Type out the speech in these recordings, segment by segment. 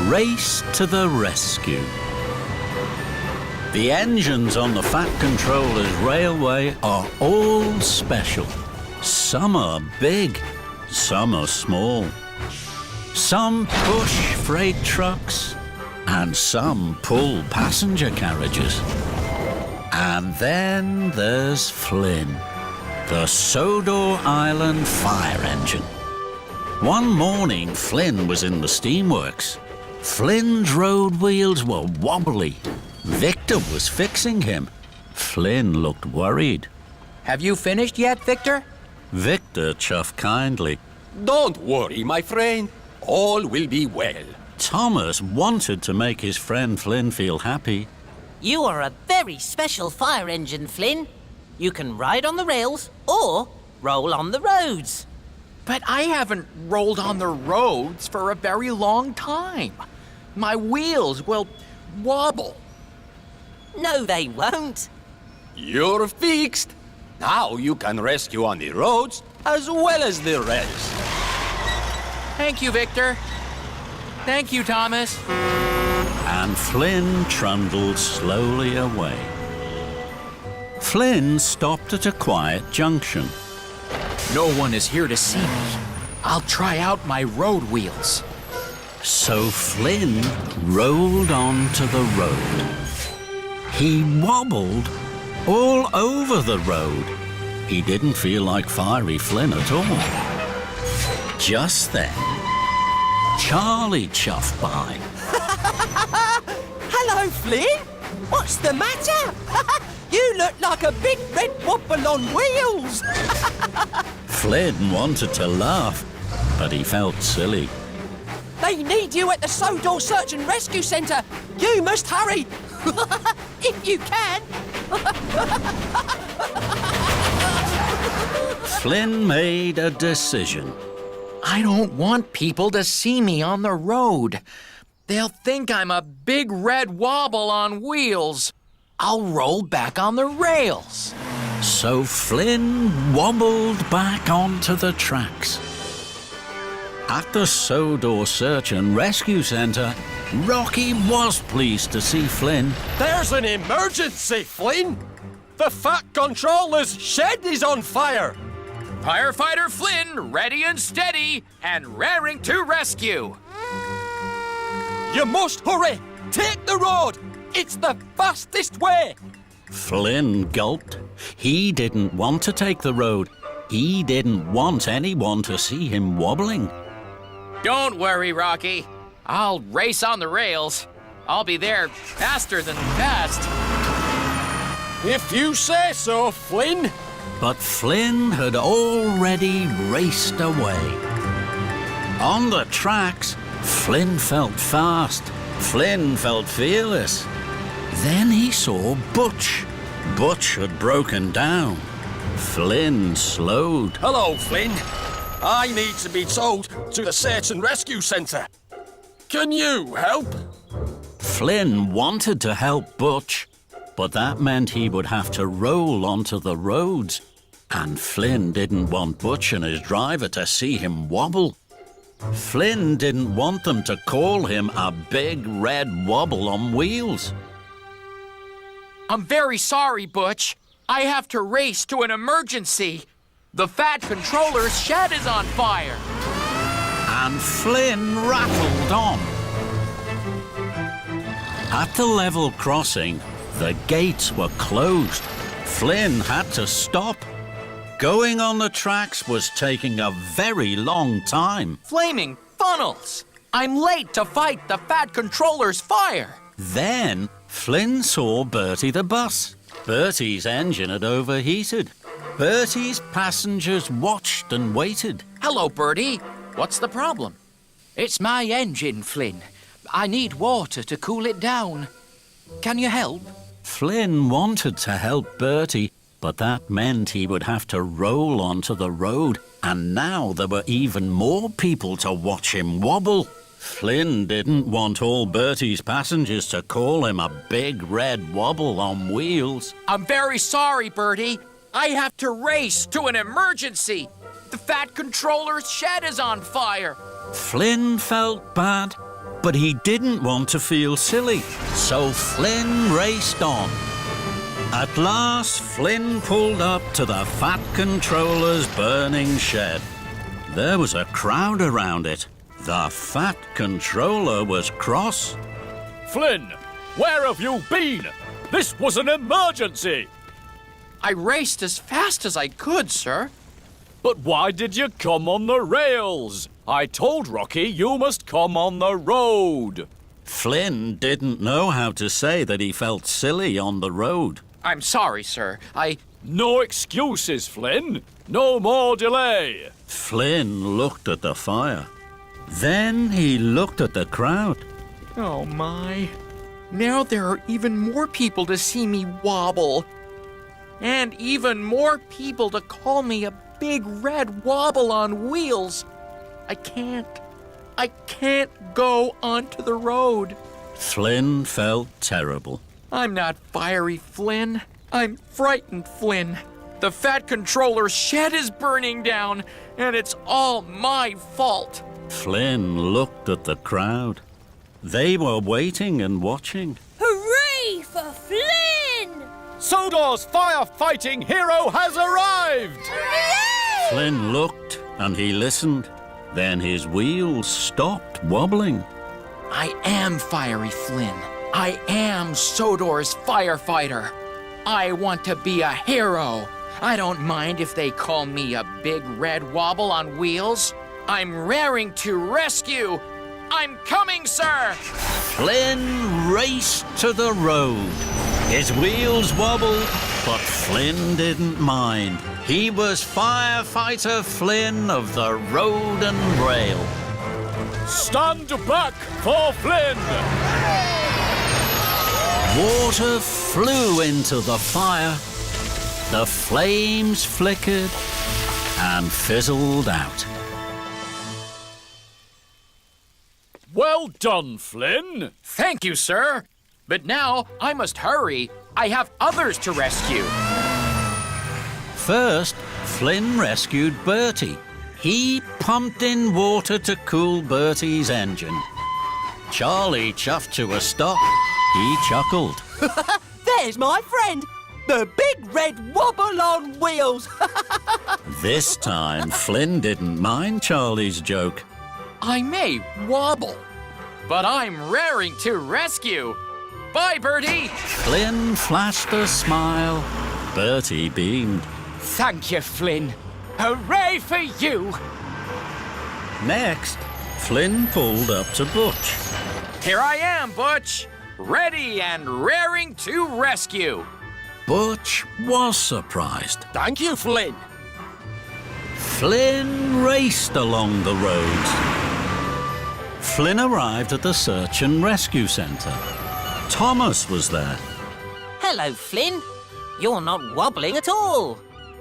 race to the rescue. The engines on the Fat Controller's railway are all special. Some are big, some are small. Some push freight trucks, and some pull passenger carriages. And then there's Flynn, the Sodor Island fire engine. One morning, Flynn was in the steamworks. Flynn's road wheels were wobbly. Victor was fixing him. Flynn looked worried. Have you finished yet, Victor? Victor chuffed kindly. Don't worry, my friend. All will be well. Thomas wanted to make his friend Flynn feel happy. You are a very special fire engine, Flynn. You can ride on the rails or roll on the roads. But I haven't rolled on the roads for a very long time. My wheels will wobble. No, they won't. You're fixed. Now you can rescue on the roads as well as the rails. Thank you, Victor. Thank you, Thomas. And Flynn trundled slowly away. Flynn stopped at a quiet junction. No one is here to see me. I'll try out my road wheels. So Flynn rolled onto the road. He wobbled all over the road. He didn't feel like Fiery Flynn at all. Just then, Charlie chuffed by. Hello, Flynn. What's the matter? You look like a big red wobble on wheels. Flynn wanted to laugh, but he felt silly. They need you at the Sodor Search and Rescue Centre. You must hurry. If you can. Flynn made a decision. I don't want people to see me on the road. They'll think I'm a big red wobble on wheels. I'll roll back on the rails. So Flynn wobbled back onto the tracks. At the Sodor Search and Rescue Centre, Rocky was pleased to see Flynn. There's an emergency, Flynn. The Fat Controller's shed is on fire. Firefighter Flynn, ready and steady, and raring to rescue. You must hurry. Take the road. It's the fastest way. Flynn gulped. He didn't want to take the road. He didn't want anyone to see him wobbling. Don't worry, Rocky. I'll race on the rails. I'll be there faster than fast. If you say so, Flynn. But Flynn had already raced away. On the tracks, Flynn felt fast. Flynn felt fearless. Then he saw Butch. Butch had broken down. Flynn slowed. Hello, Flynn. I need to be towed to the Search and Rescue Centre. Can you help? Flynn wanted to help Butch, but that meant he would have to roll onto the roads. And Flynn didn't want Butch and his driver to see him wobble. Flynn didn't want them to call him a big red wobble on wheels. I'm very sorry, Butch. I have to race to an emergency. The Fat Controller's shed is on fire. And Flynn rattled on. At the level crossing, the gates were closed. Flynn had to stop. Going on the tracks was taking a very long time. Flaming funnels! I'm late to fight the Fat Controller's fire. Then Flynn saw Bertie the bus. Bertie's engine had overheated. Bertie's passengers watched and waited. Hello, Bertie. What's the problem? It's my engine, Flynn. I need water to cool it down. Can you help? Flynn wanted to help Bertie, but that meant he would have to roll onto the road, and now there were even more people to watch him wobble. Flynn didn't want all Bertie's passengers to call him a big red wobble on wheels. I'm very sorry, Bertie. I have to race to an emergency. The Fat Controller's shed is on fire. Flynn felt bad, But he didn't want to feel silly, so Flynn raced on. At last, Flynn pulled up to the Fat Controller's burning shed. There was a crowd around it. The Fat Controller was cross. Flynn, where have you been? This was an emergency! I raced as fast as I could, sir. But why did you come on the rails? I told Rocky you must come on the road. Flynn didn't know how to say that he felt silly on the road. I'm sorry, sir. No excuses, Flynn. No more delay. Flynn looked at the fire. Then he looked at the crowd. Oh, my. Now there are even more people to see me wobble. And even more people to call me a big red wobble on wheels. I can't go onto the road. Flynn felt terrible. I'm not fiery, Flynn. I'm frightened, Flynn. The Fat Controller's shed is burning down, and it's all my fault. Flynn looked at the crowd. They were waiting and watching. Hooray for Flynn! Sodor's firefighting hero has arrived! Hooray! Flynn looked and he listened. Then his wheels stopped wobbling. I am fiery, Flynn. I am Sodor's firefighter. I want to be a hero. I don't mind if they call me a big red wobble on wheels. I'm raring to rescue. I'm coming, sir! Flynn raced to the road. His wheels wobbled, but Flynn didn't mind. He was Firefighter Flynn of the Road and Rail. Stand back for Flynn! Water flew into the fire. The flames flickered and fizzled out. Well done, Flynn. Thank you, sir. But now I must hurry. I have others to rescue. First, Flynn rescued Bertie. He pumped in water to cool Bertie's engine. Charlie chuffed to a stop. He chuckled. There's my friend, the big red wobble on wheels. This time, Flynn didn't mind Charlie's joke. I may wobble, but I'm raring to rescue. Bye, Bertie. Flynn flashed a smile. Bertie beamed. Thank you, Flynn. Hooray for you. Next, Flynn pulled up to Butch. Here I am, Butch. Ready and raring to rescue. Butch was surprised. Thank you, Flynn. Flynn raced along the roads. Flynn arrived at the search and rescue centre. Thomas was there. Hello, Flynn. You're not wobbling at all.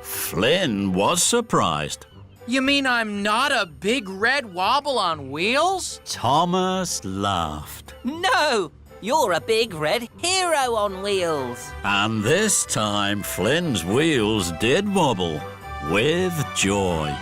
Flynn was surprised. You mean I'm not a big red wobble on wheels? Thomas laughed. No, you're a big red hero on wheels. And this time, Flynn's wheels did wobble with joy.